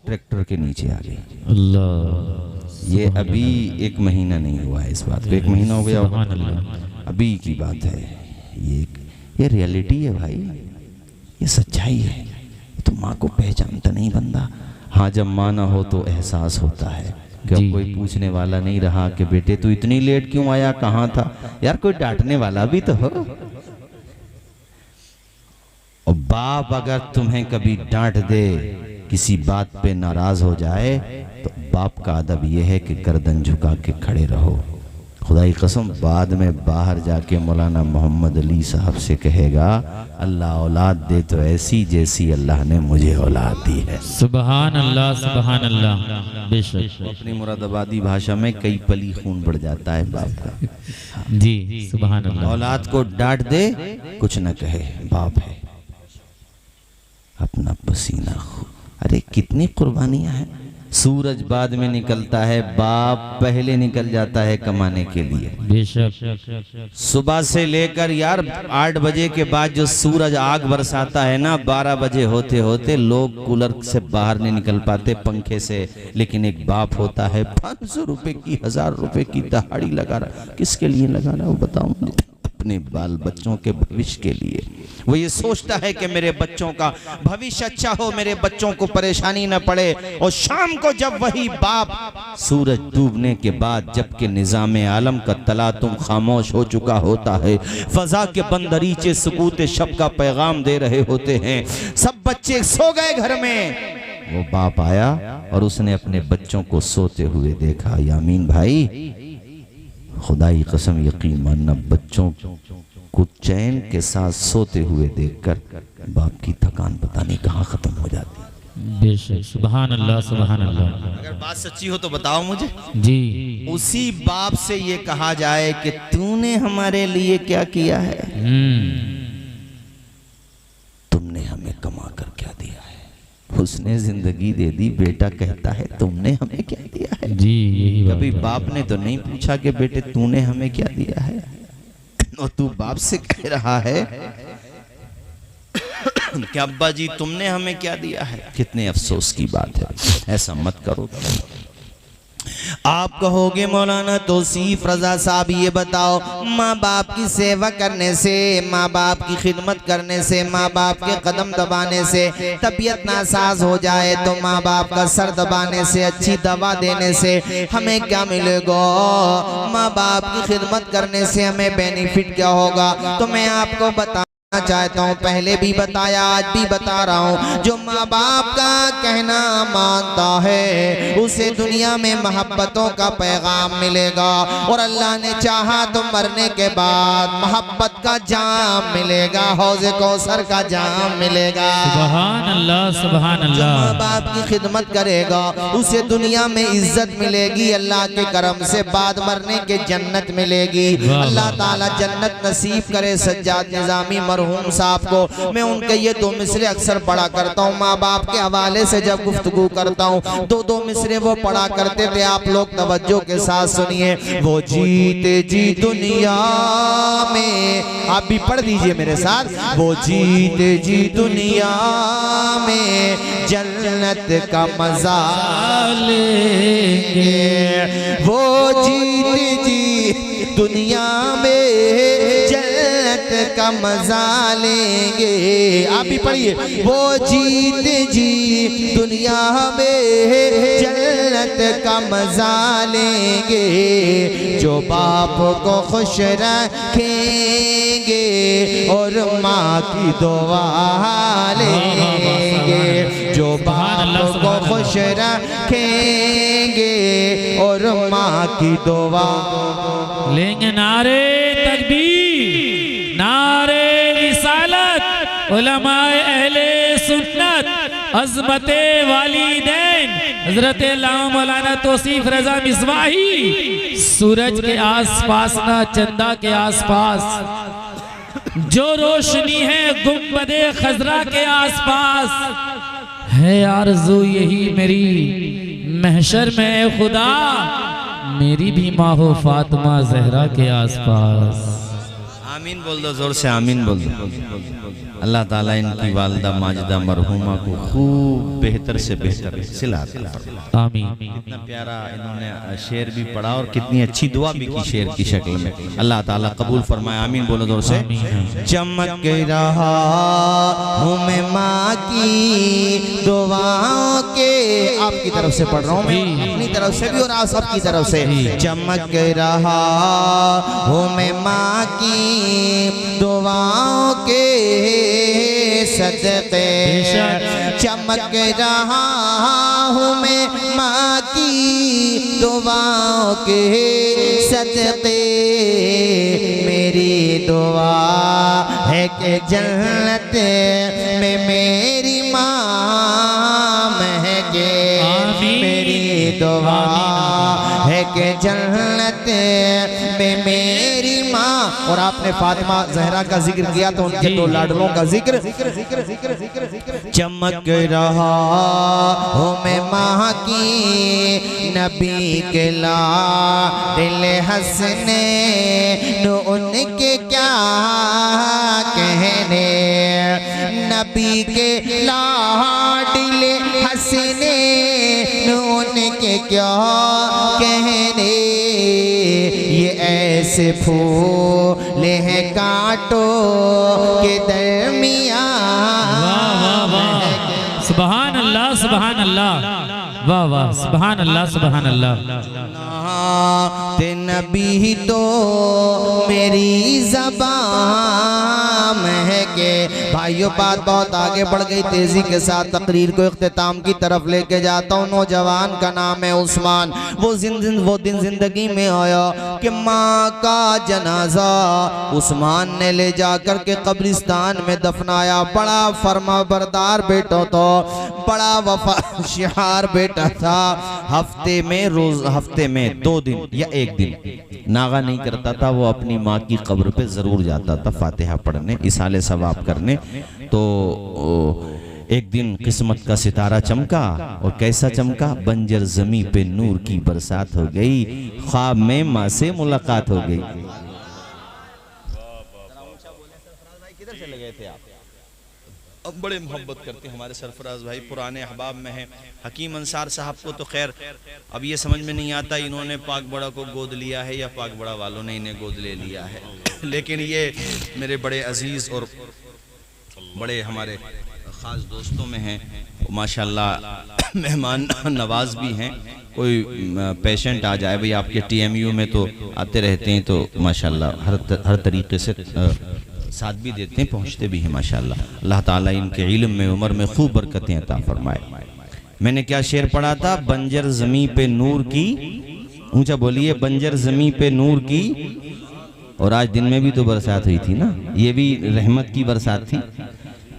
ट्रैक्टर के नीचे आ गई। अल्लाह, ये अभी 1 महीना नहीं हुआ है इस बात को, 1 महीना हो गया सुभान अल्लाह। अभी की बात है। ये रियलिटी है भाई, ये सच्चाई है। तो माँ को पहचानता नहीं बंदा। हाँ, जब माँ ना हो तो एहसास होता है कि जी। अब कोई पूछने वाला नहीं रहा कि बेटे तू इतनी लेट क्यों आया, कहाँ था। यार कोई डांटने वाला भी तो हो। और बाप अगर तुम्हें कभी डांट दे, किसी बात पे नाराज हो जाए, तो बाप का अदब यह है कि गर्दन झुका के खड़े रहो। खुदा की कसम बाद में बाहर जाके मौलाना मोहम्मद अली साहब से कहेगा, अल्लाह औलाद दे तो ऐसी जैसी अल्लाह ने मुझे औलाद दी है। सुभान अल्लाह, सुभान अल्लाह। बेशक अपनी मुरादाबादी भाषा में कई पली खून बढ़ जाता है बाप का। जी, सुभान अल्लाह। औलाद को डांट दे, कुछ न कहे, बाप है। अपना पसीना अरे कितनी कुर्बानियां हैं। सूरज बाद में निकलता है, बाप पहले निकल जाता है कमाने के लिए। बेशक सुबह से लेकर यार 8 बजे के बाद जो सूरज आग बरसाता है ना, 12 बजे होते होते लोग कूलर से बाहर नहीं निकल पाते, पंखे से। लेकिन एक बाप होता है 500 रुपए की, 1000 रुपए की दहाड़ी लगा रहा। किसके लिए लगा रहा है वो बताओ मुझे। अपने बाल बच्चों के भविष्य के लिए। वो ये सोचता है कि मेरे बच्चों का भविष्य अच्छा हो, मेरे बच्चों को परेशानी न पड़े। और शाम को जब वही बाप सूरज डूबने के बाद, जबकि निजामे आलम का तलातुम खामोश हो चुका होता है, फजा के बंदरीचे सुकूते शब का पैगाम दे रहे होते हैं, सब बच्चे सो गए घर में, वो बाप आया और उसने अपने बच्चों को सोते हुए देखा। यामीन भाई, खुदा की कसम यकीन मानना, बच्चों को चैन के साथ सोते हुए देखकर बाप की थकान पता नहीं कहाँ खत्म हो जाती है। बेशक, सुभान अल्लाह, सुभान अल्लाह। अगर बात सच्ची हो तो बताओ मुझे। जी, उसी बाप से ये कहा जाए कि तूने हमारे लिए क्या किया है, तुमने हमें कमा कर क्या दिया है। उसने जिंदगी दे दी, बेटा कहता है तुमने हमें क्या दिया है। जी, यही बात कभी है। बाप ने तो नहीं पूछा कि बेटे तूने हमें क्या दिया है, और तू बाप से कह रहा है कि अब्बा जी तुमने हमें क्या दिया है। कितने अफसोस की बात है। ऐसा मत करो। आप कहोगे मौलाना तौसीफ रजा साहब ये बताओ, माँ बाप की सेवा करने से, माँ बाप की खिदमत करने से, माँ बाप के कदम दबाने से तबीयत नासाज हो जाए तो माँ बाप का सर दबाने से, अच्छी दवा देने से हमें क्या मिलेगा। माँ बाप की खिदमत करने से हमें बेनिफिट क्या होगा। तो मैं आपको बता चाहता हूँ, पहले भी बताया, आज भी बता रहा हूँ, जो माँ बाप का कहना मानता है उसे दुनिया में मोहब्बतों का पैगाम मिलेगा, और अल्लाह ने चाहा तो मरने के बाद मोहब्बत का जाम मिलेगा, हौज़े कौसर का जाम मिलेगा। सुभान अल्लाह, सुभान जो अल्लाह। माँ बाप की खिदमत करेगा उसे दुनिया में इज्जत मिलेगी, अल्लाह के करम से बाद मरने के जन्नत मिलेगी। अल्लाह ताला जन्नत नसीब करे सज्जाद निजामी मरहूम साहब को। मैं उनके ये 2 मिसरे अक्सर पढ़ा करता हूँ, माँ बाप के हवाले से जब गुफ्तगू करता हूँ 2 मिसरे वो पढ़ा करते थे। आप लोग तवज्जो के साथ सुनिए। वो जीते जी दुनिया में, आप भी पढ़ दीजिए मेरे साथ। वो जीते जी दुनिया में जन्नत का मजा लेंगे, वो जीते जी दुनिया में जन्नत का मजा लेंगे। आप भी पढ़िए। वो जीत जी दुनिया में जन्नत का मजा लेंगे, जो बाप को खुश रखेंगे और माँ की दुआ लेंगे, जो बाप को खुश रखेंगे और माँ की दुआ लेंगे। नारे तकबीर, नारे रिसालत, उलमाए अहले सुन्नत, अज़मते वालिदैन हज़रत अल्लामा मौलाना तौसीफ रज़ा मिसबाही। सूरज के आसपास ना, चंदा के आसपास जो रोशनी है गुंबदे खजरा के आसपास है, आरज़ू यही मेरी महशर में खुदा मेरी भी माँ हो फातिमा ज़हरा के आसपास। आमीन बोल दो, जोर से आमीन बोल दो। अल्लाह ताला इनकी वालिदा माजिदा मरहुमा को खूब बेहतर से बेहतर सिला अता फरमाए। आमीन। कितना प्यारा इन्होंने शेर भी पढ़ा और कितनी अच्छी दुआ भी की शेर की शक्ल में। अल्लाह ताला कबूल फरमाए। आमीन बोलो जोर से। चमक रहा हूँ मैं माँ की दुआओं के, आपकी तरफ से पढ़ रहा हूँ मैं, अपनी तरफ से भी और आप सबकी तरफ से। चमक रहा हूँ मैं माँ की दुआओं के सदक़े, चमक रहा हूँ मैं माँ की दुआओं के सदक़े। मेरी दुआ है कि जन्नत में मेरी माँ महके, मेरी दुआ है कि जन्नत में मेरी माँ। और आपने फातिमा जहरा का जिक्र किया तो उनके दो लाडलों का जिक्र। चमक रहा हूँ मैं माँ की नबी के लाडिल हंसने, उनके क्या कहने, नबी के लाडिल हंसने, उनके क्या कहने। ये ऐसे फूल हैं कांटों के दरमियां। सुभान अल्लाह, सुभान अल्लाह, वाह वाह, सुभान अल्लाह, सुभान अल्लाह। ते नबी तो मेरी ज़बान महके। भाइयों बात बहुत आगे बढ़ गई, तेजी के साथ तकरीर को इख्तिताम की तरफ लेके जाता हूँ। नौजवान का नाम है उस्मान। वो दिन जिंदगी में आया कि माँ का जनाजा उस्मान ने ले जाकर के कब्रिस्तान में दफनाया। बड़ा फरमा बरदार बेटा था, बड़ा वफादार बेटा था। हफ्ते में 2 दिन या 1 दिन नागा नहीं करता था, वो अपनी माँ की कब्र पे जरूर जाता था फातिहा पढ़ने, इसाले सवाब करने। तो एक दिन किस्मत का सितारा चमका, और कैसा चमका, बंजर जमी पे नूर की बरसात हो गई, ख्वाब में माँ से मुलाकात हो गई। किधर चले गए थे आप? अब बड़े मोहब्बत करते हैं हमारे सरफराज भाई, पुराने अहबाब में हैं। हकीम अंसार साहब को तो खैर अब ये समझ में नहीं आता इन्होंने पाक बड़ा को गोद लिया है या पाक बड़ा वालों ने इन्हें गोद ले लिया है, लेकिन ये मेरे बड़े अजीज़ और बड़े हमारे ख़ास दोस्तों में हैं। माशाल्लाह मेहमान नवाज भी हैं। कोई पेशेंट आ जाए, भाई आपके TMU में तो आते रहते हैं, तो माशाल्लाह हर तरीके से साथ भी देते हैं, पहुँचते भी हैं माशाल्लाह। अल्लाह ताला इनके इल्म में उम्र में खूब बरकतें अता फरमाए। मैंने क्या शेर पढ़ा था, बंजर ज़मीं पे नूर की, ऊंचा बोलिए, बंजर ज़मीं पे नूर की। और आज दिन में भी तो बरसात हुई थी ना, ये भी रहमत की बरसात थी।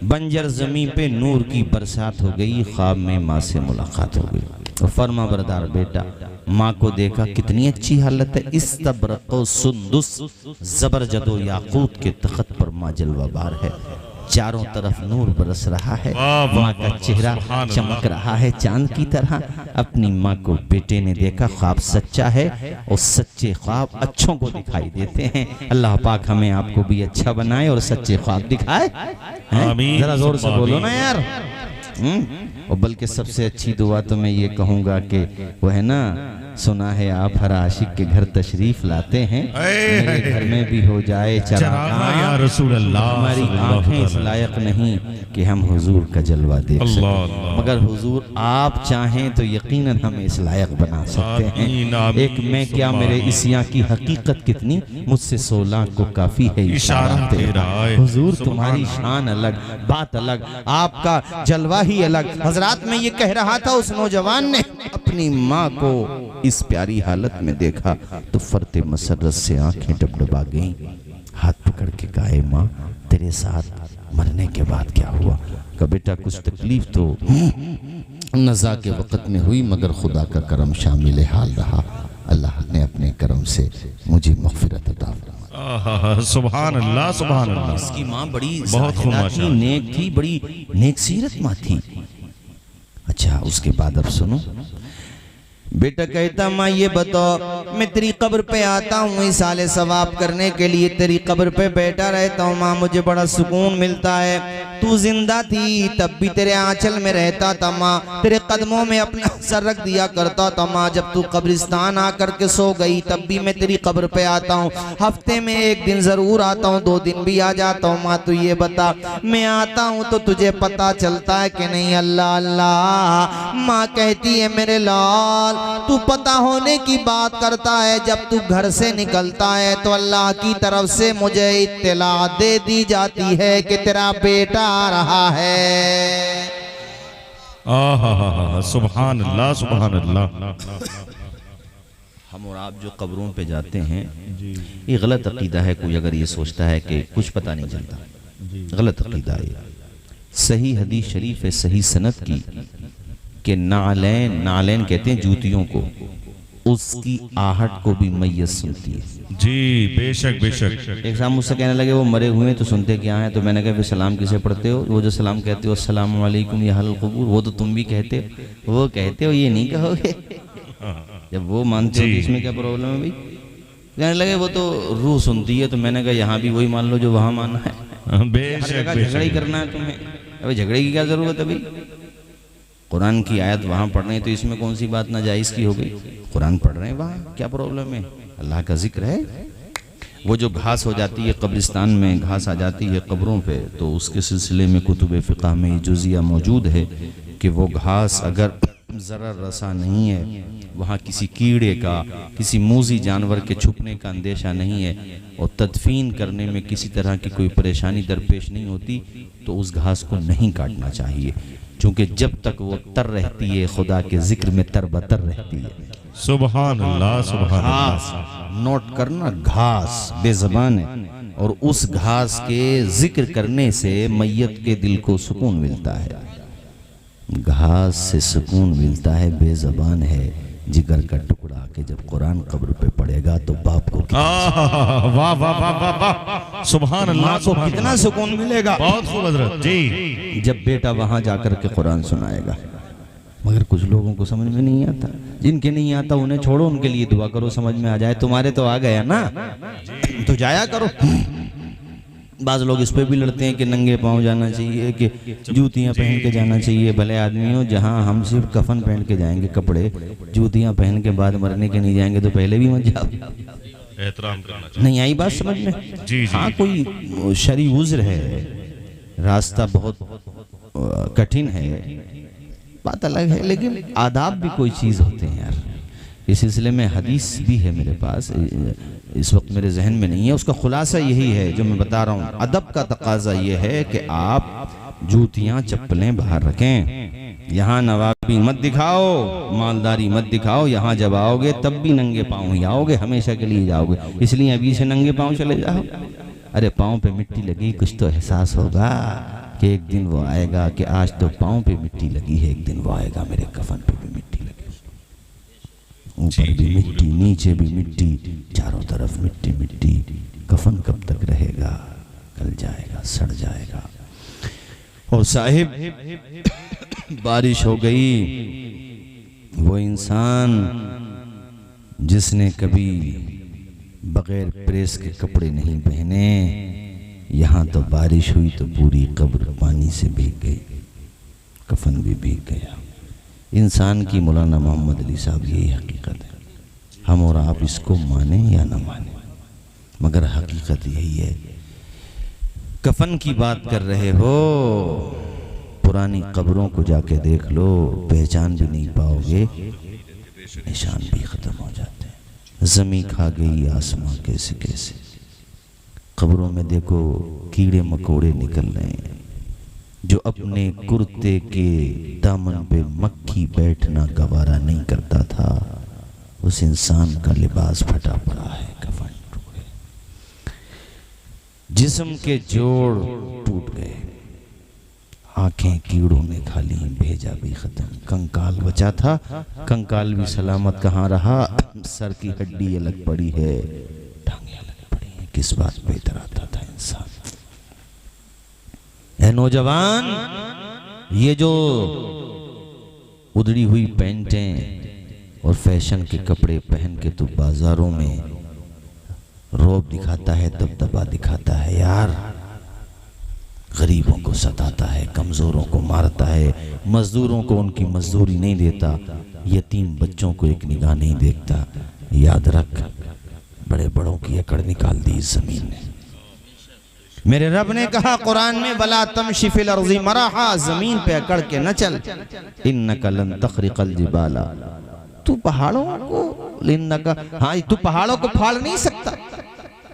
बंजर ज़मीं पे नूर की बरसात हो गई, ख्वाब में माँ से मुलाकात हो गई। और फरमा बरदार बेटा माँ को देखा, कितनी अच्छी हालत है, इस तबरको सुंदुस जबरजदो याकूत के तख्त पर माँ जलवाबार है, चारों तरफ नूर बरस रहा है, माँ का चेहरा चमक रहा है चांद की तरह। अपनी माँ को बेटे ने देखा, ख्वाब सच्चा है और सच्चे ख्वाब अच्छों को दिखाई देते हैं। अल्लाह पाक हमें आपको भी अच्छा बनाए और सच्चे ख्वाब दिखाए। जरा जोर से बोलो ना यार। और बल्कि सबसे अच्छी दुआ तो मैं ये कहूँगा कि वो है ना, सुना है आप हर आशिक के घर तशरीफ लाते हैं, मेरे घर में भी हो जाए चरागा या रसूल अल्लाह। हमारी आंखें इस लायक नहीं कि हम हुजूर का जलवा देख सकें, मगर हुजूर आप चाहें तो यकीनन हमें इस लायक बना सकते हैं। एक मैं क्या, मेरे इसिया की हकीकत कितनी, मुझसे 16 को काफी है इशारा तेरा। हुजूर तुम्हारी शान अलग, बात अलग, आपका जलवा ही अलग। हजरात में ये कह रहा था, उस नौजवान ने अपनी माँ को इस प्यारी हालत में देखा तो फरते मसरत से आंखें डबडबा गईं। हाथ पकड़ के कहा, माँ तेरे साथ मरने के बाद क्या हुआ? का बेटा कुछ तकलीफ तो नज़ा के वक़्त में हुई, मगर खुदा का करम शामिल हाल रहा। अल्लाह ने अपने करम से मुझे मग़फ़िरत अता फरमाई। सुभान अल्लाह, सुभान अल्लाह। इसकी माँ बड़ी बहुत थी, नेक थी, बड़ी नेक सीरत माँ थी। अच्छा, उसके बाद अब सुनो, बेटा कहता माँ ये बताओ, मैं तेरी कब्र पे आता हूँ इसाले सवाब करने के लिए, तेरी कब्र पे बैठा रहता हूँ माँ, मुझे बड़ा सुकून मिलता है। तू जिंदा थी तब भी तेरे आंचल में रहता था माँ, तेरे कदमों में अपना सर रख दिया करता था माँ। जब तू कब्रिस्तान आकर के सो गई तब भी मैं तेरी कब्र पे आता हूँ, हफ्ते में 1 दिन जरूर आता हूँ, 2 दिन भी आ जाता हूँ माँ। तू ये बता, मैं आता हूँ तो तुझे पता चलता है कि नहीं? अल्लाह अल्लाह। माँ कहती है मेरे लाल, तू पता होने की बात करता है, जब तू घर से निकलता है तो अल्लाह की तरफ से मुझे इत्तला दे दी जाती है कि तेरा बेटा आ रहा है। सुभान अल्लाह सुभान अल्लाह। हम और आप जो कब्रों पे जाते हैं, ये गलत अकीदा है। कोई अगर ये सोचता है कि कुछ पता नहीं चलता, गलत अकीदा है। सही हदीस शरीफ है, सही सनद की, कि नालैन, नालैन कहते हैं जूतियों को, उसकी आहट को भी मैयत सुनती है। जी बेशक बेशक। एक साहब मुझसे कहने लगे वो मरे हुए तो सुनते क्या है? तो मैंने कहा फिर सलाम किसे पढ़ते हो? वो जो सलाम कहते हो अस्सलाम वालेकुम या अहल क़ुबूर, वो तो तुम भी कहते हो, वो कहते हो, ये नहीं कहोगे? जब वो मानते हो इसमें क्या प्रॉब्लम है भाई? कहने लगे वो तो रूह सुनती है। तो मैंने कहा यहाँ भी वही मान लो जो वहाँ माना है। बेशक झगड़ा ही करना है तुम्हें, अभी झगड़े की क्या जरूरत है भाई? कुरान की आयत वहाँ पढ़ रहे हैं तो इसमें कौन सी बात नाजायज़ की हो गई? कुरान पढ़ रहे हैं वहाँ, क्या प्रॉब्लम है? अल्लाह का जिक्र है। वो जो घास हो जाती है कब्रिस्तान में, घास आ जाती है कब्रों पे, तो उसके सिलसिले में कुतुब फ़िक़ह में ये जुज़िया मौजूद है कि वो घास अगर ज़रर रसा नहीं है, वहाँ किसी कीड़े का, किसी मूज़ी जानवर के छुपने का अंदेशा नहीं है, और तदफीन करने में किसी तरह की कोई परेशानी दरपेश नहीं होती, तो उस घास को नहीं काटना चाहिए, क्योंकि जब तक वो तर रहती है खुदा के जिक्र में तरबतर रहती है। सुभान अल्लाह सुभान घास नोट करना, घास बेज़बान है, और उस घास के जिक्र करने से मैयत के दिल को सुकून मिलता है। घास से सुकून मिलता है, बेज़बान है, जिगर का टुकड़ा के जब कुरान कब्र पे पड़ेगा तो बाप को वाह वाह वाह वाह वाह, सुभान अल्लाह को कितना सुकून मिलेगा। बहुत खूब हजरत जी। जब बेटा वहां जाकर के कुरान सुनाएगा। मगर कुछ लोगों को समझ में नहीं आता, जिनके नहीं आता उन्हें छोड़ो, उनके लिए दुआ करो समझ में आ जाए। तुम्हारे तो आ गया ना, तो जाया करो। बाज़ लोग इस पे भी लड़ते हैं कि नंगे पाँव जाना चाहिए, कि जूतियाँ पहन के जाना चाहिए। भले आदमी हो, जहाँ हम सिर्फ कफन पहन के जाएंगे, कपड़े, जूतियाँ पहन के बाद मरने के नहीं जाएंगे, तो पहले भी मत जाओ। एहतराम करना नहीं आई बात समझ में? जी जी। हाँ, कोई शरी उज़्र है, रास्ता बहुत कठिन है, बात अलग है, लेकिन आदाब भी कोई चीज़ होते हैं यार। इस सिलसिले में हदीस भी है मेरे पास, इस वक्त मेरे जहन में नहीं है। उसका खुलासा यही है जो मैं बता रहा हूँ। अदब का तकाजा ये है कि आप जूतियाँ चप्पलें बाहर रखें, यहाँ नवाबी मत दिखाओ, मालदारी मत दिखाओ। यहाँ जब आओगे तब भी नंगे पाँव ही आओगे, हमेशा के लिए जाओगे। इसलिए अभी से नंगे पाँव चले जाओ। अरे पाँव पे मिट्टी लगी, कुछ तो एहसास होगा कि एक दिन वो आएगा कि आज तो पाँव पे मिट्टी लगी है, एक दिन वो आएगा मेरे कफन पे भी मिट्टी लगी, ऊपर भी मिट्टी, नीचे भी मिट्टी, चारों तरफ मिट्टी मिट्टी। कफन कब तक रहेगा? गल जाएगा, सड़ जाएगा। और साहिब बारिश हो गई, वो इंसान जिसने कभी बगैर प्रेस के कपड़े नहीं पहने, यहाँ तो बारिश हुई तो पूरी कब्र पानी से भीग गई, कफन भी भीग गया। इंसान की मौलाना मोहम्मद अली साहब यही हकीकत है। हम और आप इसको माने या ना माने, मगर हकीकत यही है। कफन की बात कर रहे हो, पुरानी कब्रों को जाके देख लो, पहचान भी नहीं पाओगे, निशान भी ख़त्म हो जाते हैं। ज़मीं खा गई आसमां कैसे कैसे। कब्रों में देखो कीड़े मकोड़े निकल रहे हैं। जो अपने कुर्ते के दामन पे मक्खी बैठना गवारा नहीं करता था, उस इंसान का लिबास फटा पड़ा है, कफन टूटे, जिस्म के जोड़ टूट गए, आंखें कीड़ों ने खा ली, भेजा भी खत्म। कंकाल बचा था, कंकाल भी सलामत कहाँ रहा? सर की हड्डी अलग पड़ी है, टांगे अलग पड़ी है। किस बात पे इतराता था इंसान? ऐ नौजवान, ये जो उधड़ी हुई पैंटें, और फैशन के कपड़े पहन के तू बाजारों में रौब दिखाता है, दबदबा दिखाता है यार। गरीबों को सताता है, कमज़ोरों को मारता है, मजदूरों को उनकी मजदूरी नहीं देता, यतीम बच्चों को एक निगाह नहीं देखता। याद रख, बड़े बड़ों की अकड़ निकाल दी इस ज़मीन ने। मेरे रब ने कहा कुरान में, वला तमशी फिल अर्ज़ि मराहा, ज़मीन पे अकड़ के न चल। इन्नका लन तखरिक़ल जिबाला, तू पहाड़ों को, इन्नका, हाँ तू पहाड़ों को फाड़ नहीं सकता।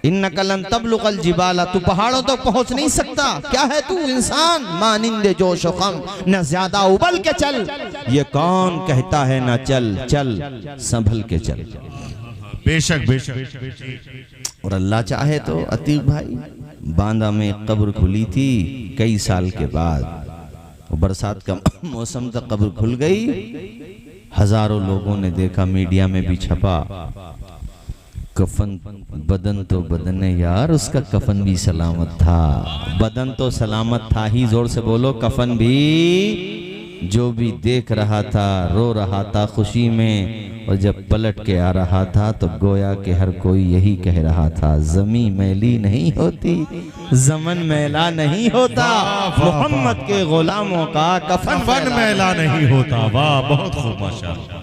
इन्नका लन तबलुगल जिबाला, तू पहाड़ों तक पहुंच नहीं सकता। क्या है तू इंसान, मानिंदे जोश व गम, न ज्यादा उबल के चल। ये कौन कहता है ना चल, चल संभल के चल। बेशक बेशक। और अल्लाह चाहे तो अतीक भाई, बांदा में कब्र खुली थी कई साल के बाद, बरसात का मौसम तक कब्र खुल गई। हजारों लोगों ने देखा, मीडिया में भी छपा, कफन, बदन तो बदन है यार, उसका कफन भी सलामत था। बदन तो सलामत था ही, जोर से बोलो, कफन भी। जो भी देख रहा था रो रहा था खुशी में, और जब पलट के आ रहा था तो गोया के हर कोई यही कह रहा था, ज़मी मैली नहीं होती, ज़मन मैला नहीं होता, मोहम्मद के गुलामों का कफन मैला नहीं होता। वाह, बहुत खूब, माशाअल्लाह।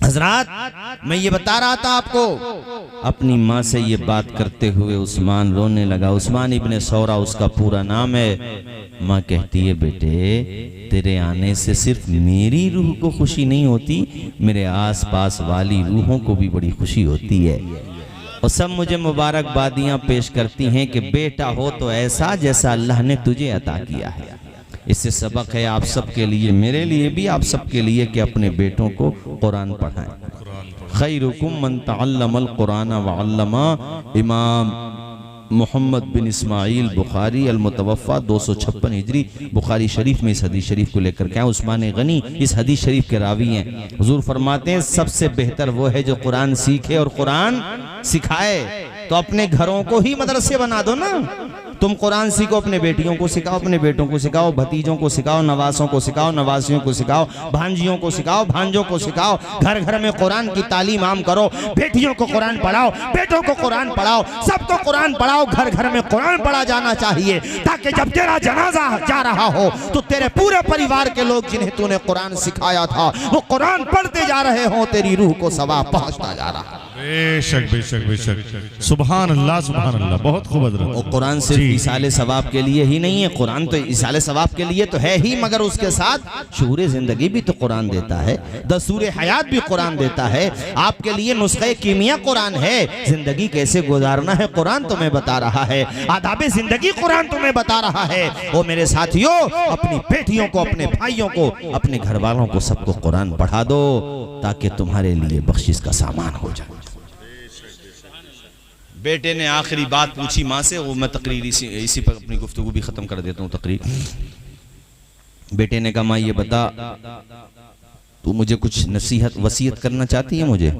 हजरात, मैं ये बता रहा था आपको, अपनी माँ से ये बात करते हुए उस्मान रोने लगा। उस्मान इब्ने सौरा उसका पूरा नाम है। माँ कहती है, बेटे तेरे आने से सिर्फ मेरी रूह को खुशी नहीं होती, मेरे आसपास वाली रूहों को भी बड़ी खुशी होती है। और सब मुझे मुबारकबादियाँ पेश करती हैं कि बेटा हो तो ऐसा जैसा अल्लाह ने तुझे अता किया है। इससे सबक है आप सबके लिए, मेरे लिए भी, आप सबके लिए, कि अपने बेटों को कुरान पढ़ाएं। खैरुकुम मन तअल्लमल कुरान व अल्लमा। इमाम मोहम्मद बिन इस्माइल बुखारी अल-मुतवफ़ा 256 हिजरी बुखारी शरीफ में इस हदीस शरीफ को लेकर क्या, उस्मान गनी इस हदीस शरीफ के रावी हैं। हुजूर फरमाते हैं, सबसे बेहतर वो है जो कुरान सीखे और कुरान सिखाए। तो अपने घरों को ही मदरसे बना दो ना। तुम कुरान सीखो, अपने बेटियों को सिखाओ, अपने बेटों को सिखाओ, भतीजों को सिखाओ, नवासों को सिखाओ, नवासियों को सिखाओ, भांजियों को सिखाओ, भांजों को सिखाओ। घर घर में कुरान की तालीम आम करो। बेटियों को कुरान पढ़ाओ, बेटों को कुरान पढ़ाओ, सबको कुरान पढ़ाओ। घर घर में कुरान पढ़ा जाना चाहिए, ताकि जब तेरा जनाजा जा रहा हो तो तेरे पूरे परिवार के लोग जिन्हें तूने कुरान सिखाया था वो कुरान पढ़ते जा रहे हो, तेरी रूह को सवाब पहुंचता जा रहा है। बेशक बेशक बेशक। सुभान अल्लाह, सुभान अल्लाह, बहुत खूब हज़रत। और कुरान सिर्फ इसाले सवाब के लिए ही नहीं है, कुरान तो इसाले सवाब के लिए तो है ही, मगर उसके साथ शूरे जिंदगी भी तो कुरान देता है, दस्तूरे हयात भी कुरान देता है। आपके लिए नुस्खे कीमिया कुरान है, जिंदगी कैसे गुजारना है कुरान तुम्हें बता रहा है, आदाबे जिंदगी कुरान तुम्हें बता रहा है। और मेरे साथियों, अपनी बेटियों को, अपने भाइयों को, अपने घर वालों को, सबको कुरान पढ़ा दो, ताकि तुम्हारे लिए बख्शिश का सामान हो जाए। बेटे ने आखिरी बात पूछी माँ से, वो मैं तकरीर इसी पर अपनी गुफ्तगू भी ख़त्म कर देता हूँ तकरीर। बेटे ने कहा, माँ ये बता, तू मुझे कुछ नसीहत वसीयत करना चाहती है मुझे?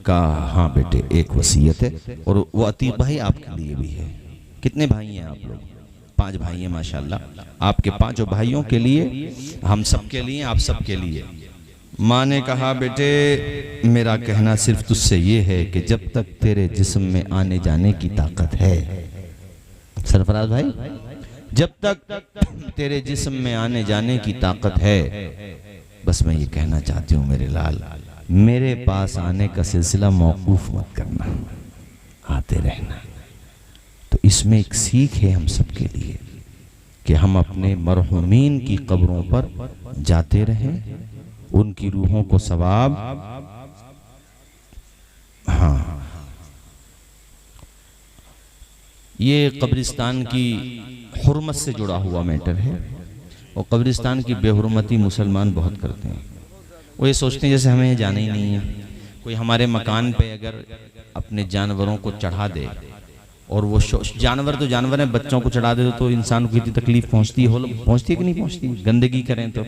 कहा, हाँ बेटे, एक वसीयत है, और वो अतीक भाई आपके लिए भी है। कितने भाई हैं आप लोग? 5 भाई हैं माशाल्लाह। आपके 5 भाइयों के लिए, हम सब के लिए, आप सब के लिए। माँ ने कहा, बेटे मेरा कहना सिर्फ तुझसे ये है कि जब तक तेरे जिस्म में आने जाने की ताकत है, सरफराज भाई, जब तक तेरे जिस्म में आने जाने की ताकत है, बस मैं ये कहना चाहती हूँ मेरे लाल, मेरे पास आने का सिलसिला मौकूफ मत करना, आते रहना। तो इसमें एक सीख है हम सब के लिए कि हम अपने मरहूमीन की कब्रों पर जाते रहें, उनकी रूहों को सवाब। हाँ, ये कब्रिस्तान की हुर्मत से जुड़ा हुआ मैटर है, और कब्रिस्तान की बेहुरमती मुसलमान बहुत करते हैं। वो ये सोचते हैं जैसे हमें ये जाना ही नहीं है। कोई हमारे मकान पे अगर अपने जानवरों को चढ़ा दे, और वो जानवर तो जानवर हैं, बच्चों को चढ़ा दे तो इंसान को कितनी तकलीफ पहुंचती है कि नहीं पहुंचती, गंदगी करें तो।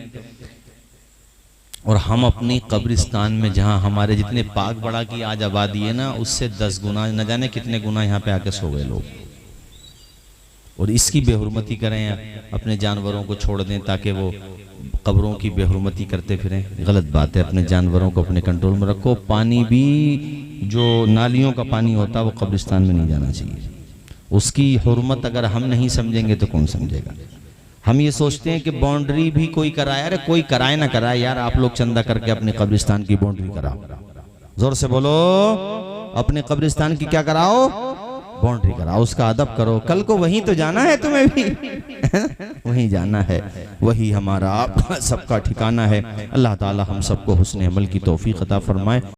और हम अपनी कब्रिस्तान में, जहाँ हमारे जितने पाक बड़ा की आज आबादी है ना, उससे 10 गुना, न जाने कितने गुना यहाँ पे आके सो गए लोग। और इसकी बेहुरमती करें, अपने जानवरों को छोड़ दें ताकि वो कब्रों की बेहुरमती करते फिरें, गलत बात है। अपने जानवरों को अपने कंट्रोल में रखो। पानी भी जो नालियों का पानी होता है वो कब्रिस्तान में नहीं जाना चाहिए। उसकी हुर्मत अगर हम नहीं समझेंगे तो कौन समझेगा। हम ये सोचते हैं कि बाउंड्री भी कोई कराए, अरे कोई कराए ना कराए यार, आप लोग चंदा करके अपने कब्रिस्तान की बाउंड्री कराओ। जोर से बोलो, अपने कब्रिस्तान की क्या कराओ? बाउंड्री कराओ, उसका अदब करो। कल को वहीं तो जाना है तुम्हें भी वहीं जाना है, वही हमारा आपका सबका ठिकाना है। अल्लाह ताला हम सबको हुस्न अमल की तौफीक अता फरमाए।